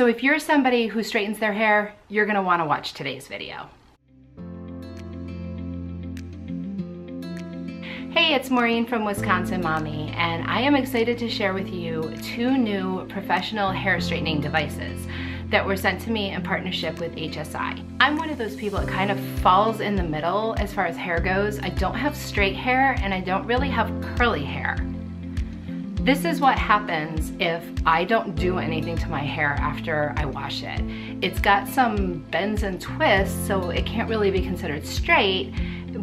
So if you're somebody who straightens their hair, you're gonna wanna watch today's video. Hey, it's Maureen from Wisconsin Mommy, and I am excited to share with you 2 new professional hair straightening devices that were sent to me in partnership with HSI. I'm one of those people that kind of falls in the middle as far as hair goes. I don't have straight hair and I don't really have curly hair. This is what happens if I don't do anything to my hair after I wash it. It's got some bends and twists, so it can't really be considered straight,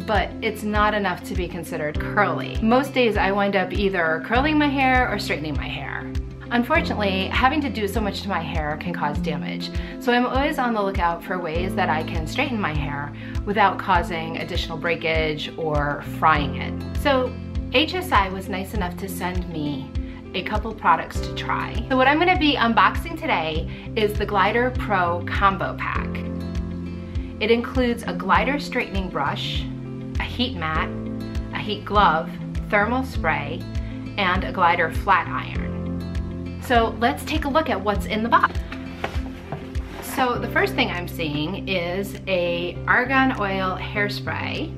but it's not enough to be considered curly. Most days I wind up either curling my hair or straightening my hair. Unfortunately, having to do so much to my hair can cause damage, so I'm always on the lookout for ways that I can straighten my hair without causing additional breakage or frying it. So HSI was nice enough to send me a couple products to try. So what I'm gonna be unboxing today is the Glider Pro Combo Pack. It includes a glider straightening brush, a heat mat, a heat glove, thermal spray, and a glider flat iron. So let's take a look at what's in the box. So the first thing I'm seeing is a argan oil hairspray,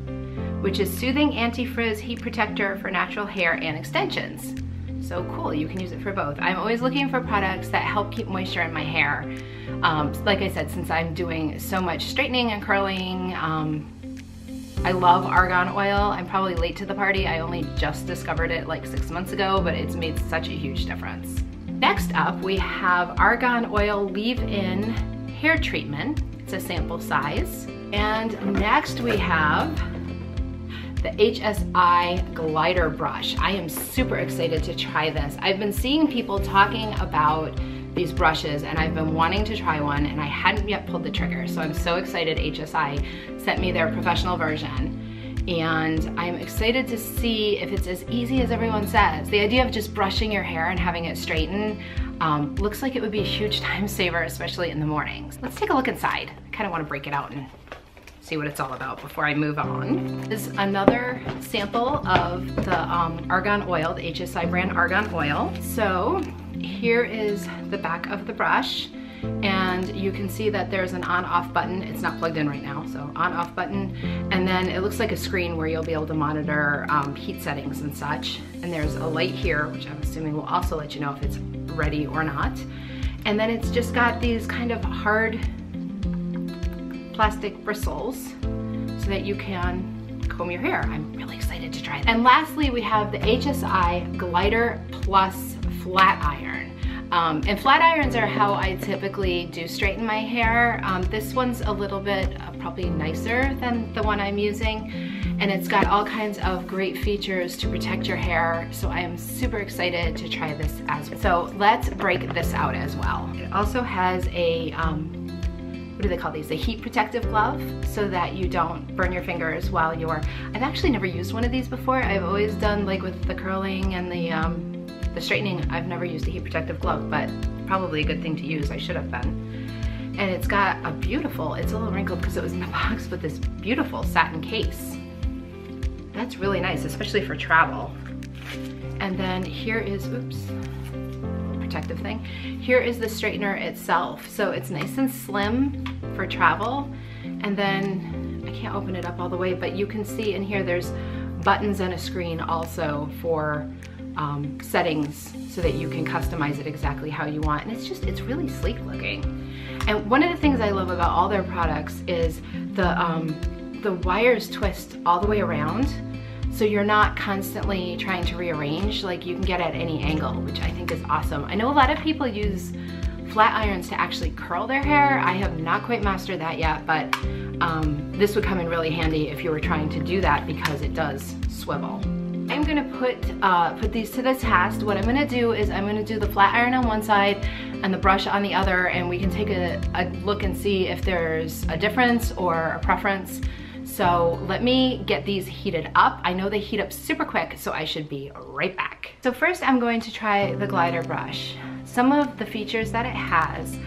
which is soothing anti-frizz heat protector for natural hair and extensions. So cool, you can use it for both. I'm always looking for products that help keep moisture in my hair. Like I said, since I'm doing so much straightening and curling, I love argan oil. I'm probably late to the party. I only just discovered it like 6 months ago, but it's made such a huge difference. Next up, we have argan oil leave-in hair treatment. It's a sample size. And next we have the HSI glider brush. I am super excited to try this. I've been seeing people talking about these brushes and I've been wanting to try one and I hadn't yet pulled the trigger. So I'm so excited HSI sent me their professional version. And I'm excited to see if it's as easy as everyone says. The idea of just brushing your hair and having it straighten looks like it would be a huge time saver, especially in the mornings. Let's take a look inside. I kind of want to break it out and see what it's all about before I move on. This is another sample of the argan oil, the HSI brand argan oil. So here is the back of the brush, and you can see that there's an on-off button. It's not plugged in right now, so on-off button. And then it looks like a screen where you'll be able to monitor heat settings and such. And there's a light here, which I'm assuming will also let you know if it's ready or not. And then it's just got these kind of hard plastic bristles so that you can comb your hair. I'm really excited to try that. And lastly, we have the HSI Glider Plus Flat Iron. And flat irons are how I typically do straighten my hair. This one's a little bit probably nicer than the one I'm using, and it's got all kinds of great features to protect your hair, so I am super excited to try this as well. So let's break this out as well. It also has a what do they call these? A heat protective glove, so that you don't burn your fingers while you're, I've actually never used one of these before. I've always done, like with the curling and the straightening, I've never used a heat protective glove, but probably a good thing to use. I should have been. And it's got a beautiful, it's a little wrinkled because it was in the box, but this beautiful satin case. That's really nice, especially for travel. And then here is, oops, protective thing. Here is the straightener itself. So it's nice and slim for travel. And then I can't open it up all the way, but you can see in here there's buttons and a screen also for settings so that you can customize it exactly how you want. And it's really sleek looking. And one of the things I love about all their products is the wires twist all the way around. So you're not constantly trying to rearrange, like you can get at any angle, which I think is awesome. I know a lot of people use flat irons to actually curl their hair. I have not quite mastered that yet, but this would come in really handy if you were trying to do that because it does swivel. I'm gonna put these to the test. What I'm gonna do is I'm gonna do the flat iron on one side and the brush on the other, and we can take a look and see if there's a difference or a preference. So let me get these heated up. I know they heat up super quick, so I should be right back. So first I'm going to try the glider brush. Some of the features that it has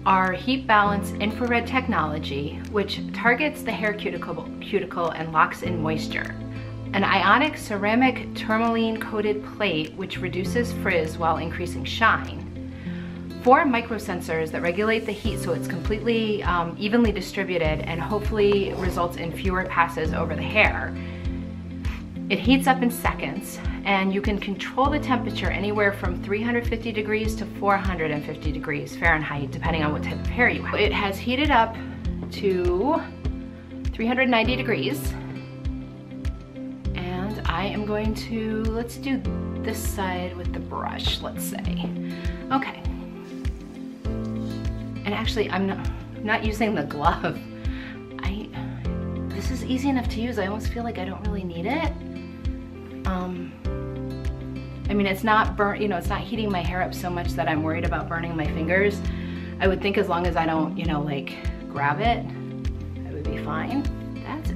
are heat balance infrared technology, which targets the hair cuticle and locks in moisture. An ionic ceramic tourmaline coated plate, which reduces frizz while increasing shine. 4 microsensors that regulate the heat so it's completely evenly distributed and hopefully results in fewer passes over the hair. It heats up in seconds, and you can control the temperature anywhere from 350 degrees to 450 degrees Fahrenheit, depending on what type of hair you have. It has heated up to 390 degrees, and I am going to, let's do this side with the brush, let's say. Okay. And actually, I'm not using the glove. This is easy enough to use. I almost feel like I don't really need it. I mean, it's not burnt, you know, it's not heating my hair up so much that I'm worried about burning my fingers. I would think as long as I don't, you know, like grab it, I would be fine. That's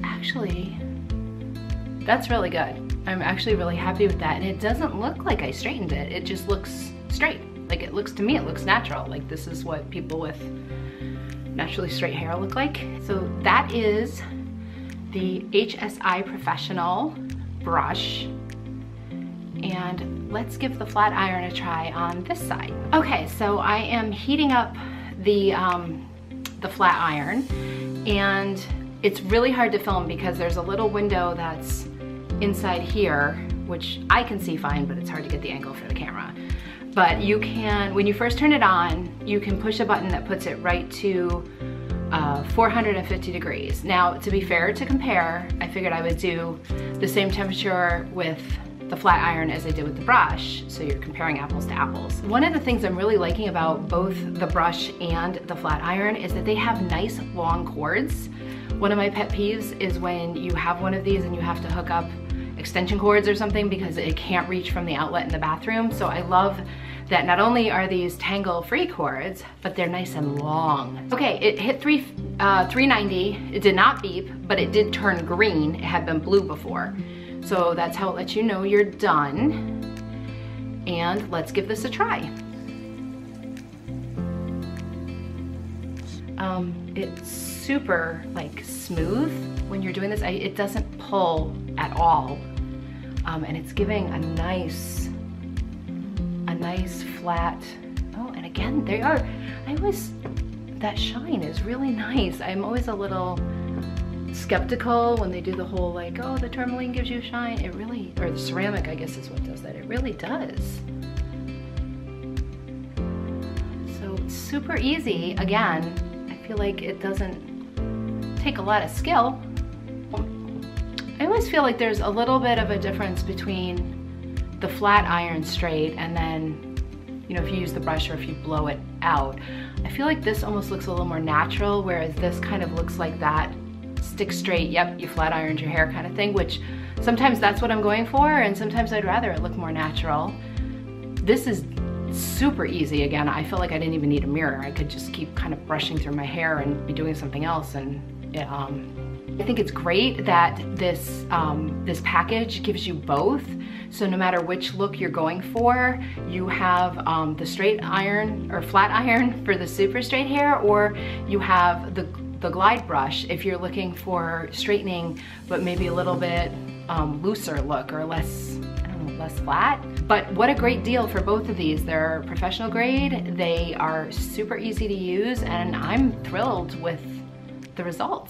really good. I'm actually really happy with that. And it doesn't look like I straightened it. It just looks straight. Like it looks, to me, it looks natural. Like this is what people with naturally straight hair look like. So that is the HSI Professional brush. And let's give the flat iron a try on this side. Okay, so I am heating up the flat iron, and it's really hard to film because there's a little window that's inside here, which I can see fine, but it's hard to get the angle for the camera. But you can, when you first turn it on, you can push a button that puts it right to 450 degrees. Now, to be fair, to compare, I figured I would do the same temperature with the flat iron as I did with the brush, so you're comparing apples to apples. One of the things I'm really liking about both the brush and the flat iron is that they have nice long cords. One of my pet peeves is when you have one of these and you have to hook up extension cords or something because it can't reach from the outlet in the bathroom. So I love that not only are these tangle-free cords, but they're nice and long. Okay, it hit 390. It did not beep, but it did turn green. It had been blue before. So that's how it lets you know you're done. And let's give this a try. It's super like smooth when you're doing this. It doesn't pull at all. And it's giving a nice flat, oh, and again, they are, that shine is really nice. I'm always a little skeptical when they do the whole like, oh, the tourmaline gives you shine. It really, or the ceramic, I guess is what does that. It really does. So it's super easy. Again, I feel like it doesn't take a lot of skill. I always feel like there's a little bit of a difference between the flat iron straight and then, you know, if you use the brush or if you blow it out. I feel like this almost looks a little more natural, whereas this kind of looks like that stick straight, yep, you flat ironed your hair kind of thing, which sometimes that's what I'm going for, and sometimes I'd rather it look more natural. This is super easy. Again, I feel like I didn't even need a mirror. I could just keep kind of brushing through my hair and be doing something else, and I think it's great that this this package gives you both. So no matter which look you're going for, you have the straight iron or flat iron for the super straight hair, or you have the glide brush if you're looking for straightening but maybe a little bit looser look or less, I don't know, less flat. But what a great deal for both of these. They're professional grade, they are super easy to use, and I'm thrilled with the results.